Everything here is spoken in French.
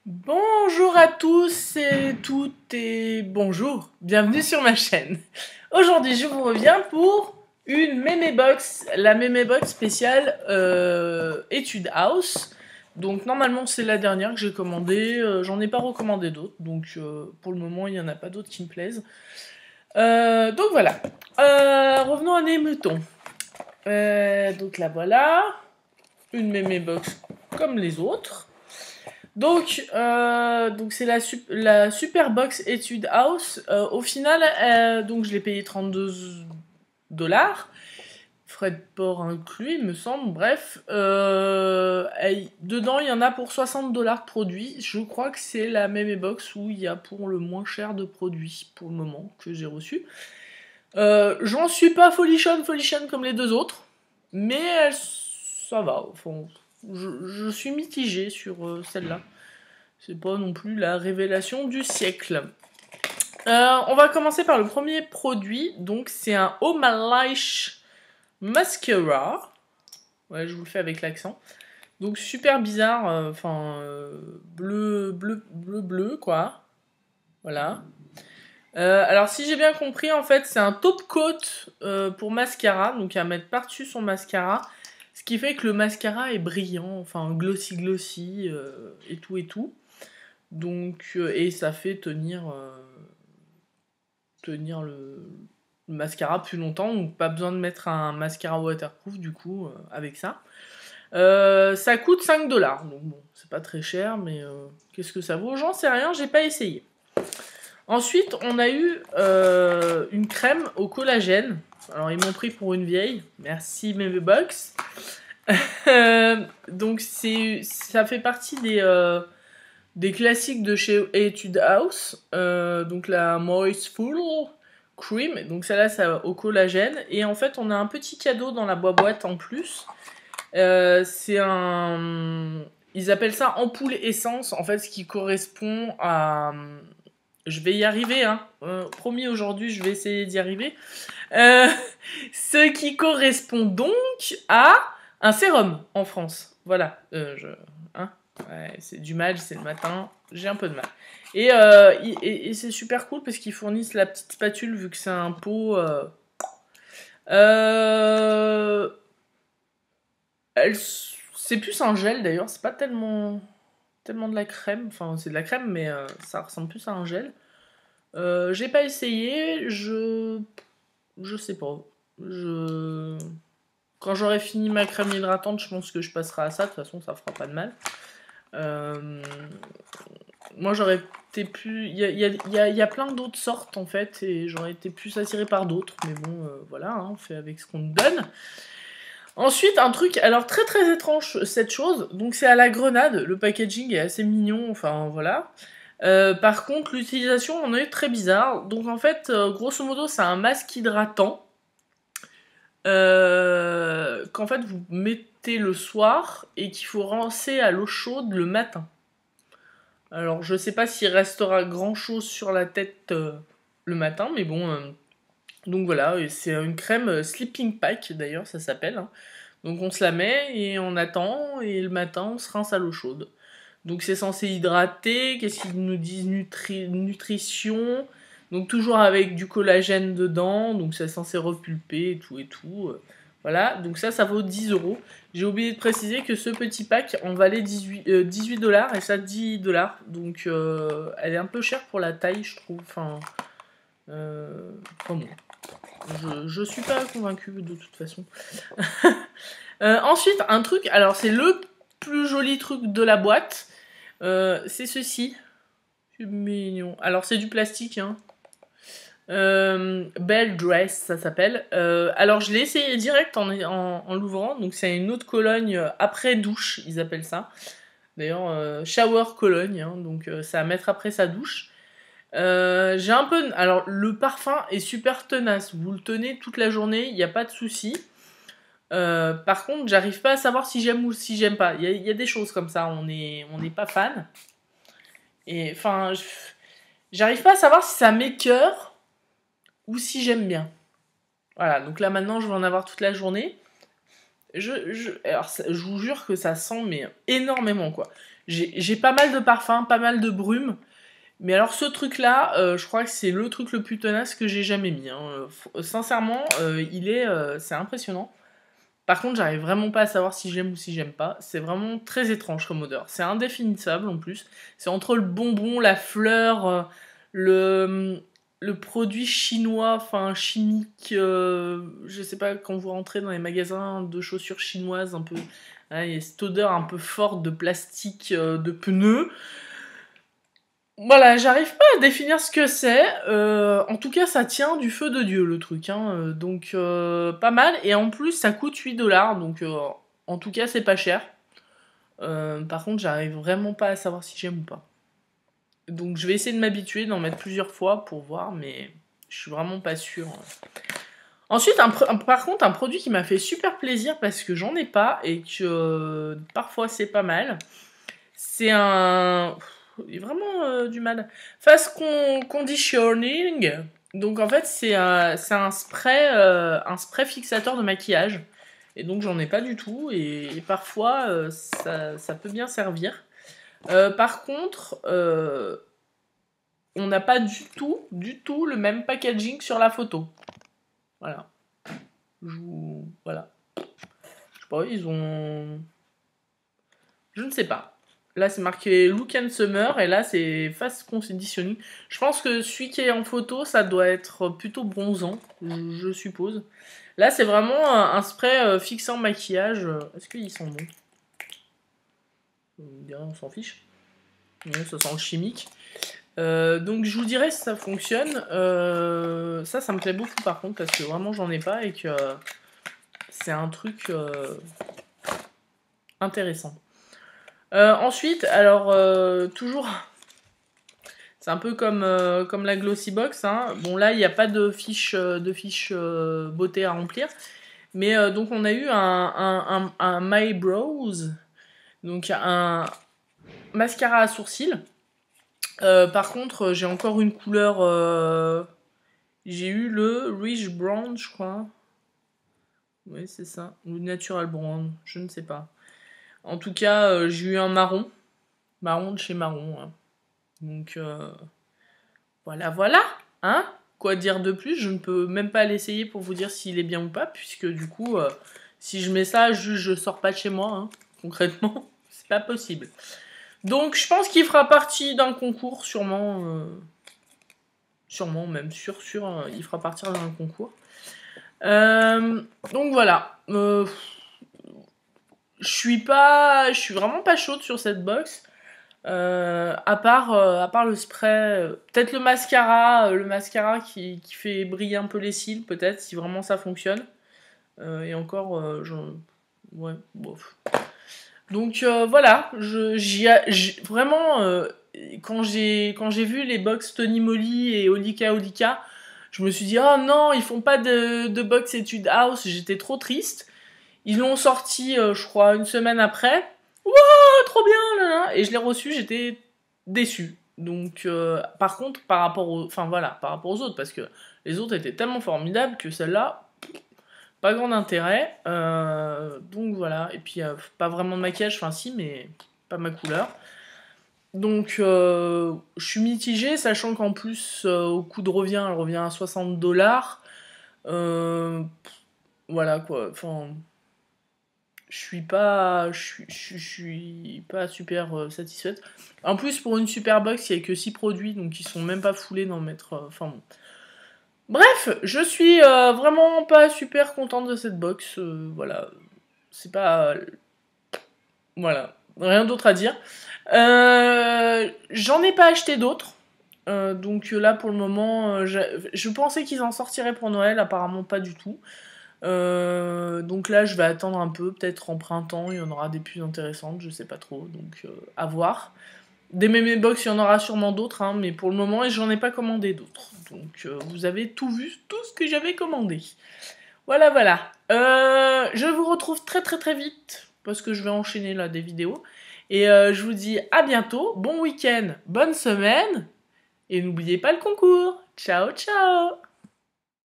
Bonjour à tous et toutes et bonjour, bienvenue sur ma chaîne. Aujourd'hui je vous reviens pour une Memebox, la Memebox spéciale Etude House. Donc normalement c'est la dernière que j'ai commandée, j'en ai pas recommandé d'autres, donc pour le moment il n'y en a pas d'autres qui me plaisent. Donc voilà, revenons à nos moutons. Donc là voilà, une Memebox comme les autres. Donc c'est la Superbox Etude House. Au final, donc je l'ai payé 32 $. Frais de port inclus, il me semble. Bref, dedans il y en a pour 60 $ de produits. Je crois que c'est la même box où il y a pour le moins cher de produits pour le moment que j'ai reçu. J'en suis pas folichonne comme les deux autres, mais ça va. Enfin, je suis mitigée sur celle-là. C'est pas non plus la révélation du siècle. On va commencer par le premier produit. Donc, c'est un Oh My Life Mascara. Ouais, je vous le fais avec l'accent. Donc, super bizarre. Enfin, bleu, quoi. Voilà. Alors, si j'ai bien compris, en fait, c'est un top coat pour mascara. Donc, à mettre par-dessus son mascara. Ce qui fait que le mascara est brillant. Enfin, glossy, et tout, et tout. Donc, et ça fait tenir le mascara plus longtemps, donc pas besoin de mettre un mascara waterproof du coup avec ça. Ça coûte 5 $, donc bon, c'est pas très cher, mais qu'est-ce que ça vaut? J'en sais rien, j'ai pas essayé. Ensuite, on a eu une crème au collagène. Alors, ils m'ont pris pour une vieille. Merci Memebox. Donc, ça fait partie des classiques de chez Etude House, donc la Moistful Cream, donc celle-là c'est au collagène, et en fait on a un petit cadeau dans la boîte en plus, c'est un... Ils appellent ça ampoule essence, en fait ce qui correspond à... Je vais y arriver, hein. Promis aujourd'hui je vais essayer d'y arriver. Euh, Ce qui correspond donc à un sérum en France. Voilà, hein. Ouais, c'est du mal, c'est le matin, j'ai un peu de mal. Et c'est super cool parce qu'ils fournissent la petite spatule vu que c'est un pot. Euh, c'est plus un gel d'ailleurs, c'est pas tellement de la crème. Enfin, c'est de la crème, mais ça ressemble plus à un gel. J'ai pas essayé, je sais pas. Je Quand j'aurai fini ma crème hydratante, je pense que je passerai à ça. De toute façon, ça fera pas de mal. Euh, Moi, j'aurais été plus. Il y a plein d'autres sortes en fait, et j'aurais été plus attirée par d'autres. Mais bon, voilà, hein, on fait avec ce qu'on nous donne. Ensuite, un truc, alors très très étrange cette chose. Donc, c'est à la grenade. Le packaging est assez mignon. Enfin, voilà. Par contre, l'utilisation en est très bizarre. Donc, en fait, grosso modo, c'est un masque hydratant qu'en fait vous mettez le soir et qu'il faut rincer à l'eau chaude le matin. Alors je sais pas s'il restera grand chose sur la tête le matin, mais bon. Donc voilà, c'est une crème sleeping pack d'ailleurs, ça s'appelle, hein. Donc on se la met et on attend et le matin on se rince à l'eau chaude. Donc c'est censé hydrater, qu'est-ce qu'ils nous disent? Nutrition. Donc toujours avec du collagène dedans, donc c'est censé repulper et tout et tout. Voilà, donc ça vaut 10 €. J'ai oublié de préciser que ce petit pack en valait 18 $ et ça 10 $. Donc elle est un peu chère pour la taille, je trouve. Enfin bon, je suis pas convaincue de toute façon. Ensuite, un truc, alors c'est le plus joli truc de la boîte. C'est ceci. C'est mignon. Alors c'est du plastique, hein. Belle Dress, ça s'appelle. Alors je l'ai essayé direct en l'ouvrant. Donc c'est une eau de Cologne après douche, ils appellent ça. D'ailleurs, shower Cologne, hein, donc c'est à mettre après sa douche. J'ai un peu... Alors le parfum est super tenace. Vous le tenez toute la journée, il n'y a pas de souci. Par contre, j'arrive pas à savoir si j'aime ou si j'aime pas. Il y a des choses comme ça, on n'est pas fan. Et enfin, j'arrive pas à savoir si ça m'écœure ou si j'aime bien. Voilà, donc là maintenant je vais en avoir toute la journée. Alors, je vous jure que ça sent mais énormément, quoi. J'ai pas mal de parfums, pas mal de brume. Mais alors ce truc-là, je crois que c'est le truc le plus tenace que j'ai jamais mis. Hein. Sincèrement, c'est impressionnant. Par contre, j'arrive vraiment pas à savoir si j'aime ou si j'aime pas. C'est vraiment très étrange comme odeur. C'est indéfinissable en plus. C'est entre le bonbon, la fleur, le, le produit chinois, enfin chimique. Je sais pas, quand vous rentrez dans les magasins de chaussures chinoises, un peu. Hein, il y a cette odeur un peu forte de plastique, de pneus. Voilà, j'arrive pas à définir ce que c'est. En tout cas, ça tient du feu de Dieu, le truc. Hein. Donc, pas mal. Et en plus, ça coûte 8 $. Donc, en tout cas, c'est pas cher. Par contre, j'arrive vraiment pas à savoir si j'aime ou pas. Donc, je vais essayer de m'habituer, d'en mettre plusieurs fois pour voir, mais je suis vraiment pas sûre. Ensuite, par contre, un produit qui m'a fait super plaisir parce que j'en ai pas et que parfois c'est pas mal. C'est un... J'ai vraiment du mal. Fast Conditioning. Donc en fait, c'est un spray fixateur de maquillage. Et donc j'en ai pas du tout. Et parfois, ça peut bien servir. Par contre, on n'a pas du tout le même packaging sur la photo. Voilà. Voilà. Je sais pas, ils ont... Je ne sais pas. Là, c'est marqué Look and Summer, et là, c'est Fast Conditioning. Je pense que celui qui est en photo, ça doit être plutôt bronzant, je suppose. Là, c'est vraiment un spray fixant maquillage. Est-ce qu'ils sont bons? On s'en fiche. Non, ça sent le chimique. Donc, je vous dirai si ça fonctionne. Ça me plaît beaucoup, par contre, parce que vraiment, j'en ai pas, et que c'est un truc intéressant. Ensuite, alors, toujours, c'est un peu comme la Glossy Box. Hein. Bon, là, il n'y a pas de fiche beauté à remplir. Mais donc, on a eu un My Brows. Donc, un mascara à sourcils. Par contre, j'ai encore une couleur... j'ai eu le Rich Brown, je crois. Oui, c'est ça. Ou Natural Brown, je ne sais pas. En tout cas, j'ai eu un marron. Marron de chez Marron. Hein. Donc, voilà. Hein? Quoi dire de plus? Je ne peux même pas l'essayer pour vous dire s'il est bien ou pas, puisque du coup, si je mets ça, je sors pas de chez moi. Hein. Concrètement, c'est pas possible. Donc, je pense qu'il fera partie d'un concours, sûrement. Sûrement, même sûr, il fera partie d'un concours. Donc, voilà. Je suis vraiment pas chaude sur cette box. À part le spray, peut-être le mascara qui fait briller un peu les cils, peut-être, si vraiment ça fonctionne. Et encore, ouais, bof. Donc voilà, vraiment, quand j'ai vu les box Tony Moly et Olika, je me suis dit, oh non, ils font pas de box Etude House, j'étais trop triste. Ils l'ont sorti, je crois, une semaine après. Wouah, trop bien, là, là. Et je l'ai reçu, j'étais déçue. Donc, par contre, par rapport aux autres, parce que les autres étaient tellement formidables que celle-là, pas grand intérêt. Donc voilà. Et puis, pas vraiment de maquillage, enfin si, mais pas ma couleur. Donc, je suis mitigée, sachant qu'en plus, au coût de revient, elle revient à 60 $. Voilà quoi. Enfin, je suis pas super satisfaite. En plus, pour une super box, il n'y a que 6 produits, donc ils sont même pas foulés d'en mettre. Enfin bon. Bref, je suis vraiment pas super contente de cette box. Voilà. C'est pas. Voilà. Rien d'autre à dire. J'en ai pas acheté d'autres. Donc là, pour le moment, je pensais qu'ils en sortiraient pour Noël. Apparemment, pas du tout. Donc là, je vais attendre un peu. Peut-être en printemps, il y en aura des plus intéressantes. Je sais pas trop. Donc, à voir. Des Mémé Box, il y en aura sûrement d'autres, hein, mais pour le moment, j'en ai pas commandé d'autres. Donc, vous avez tout vu, tout ce que j'avais commandé. Voilà. Je vous retrouve très vite, parce que je vais enchaîner là des vidéos. Et je vous dis à bientôt, bon week-end, bonne semaine, et n'oubliez pas le concours. Ciao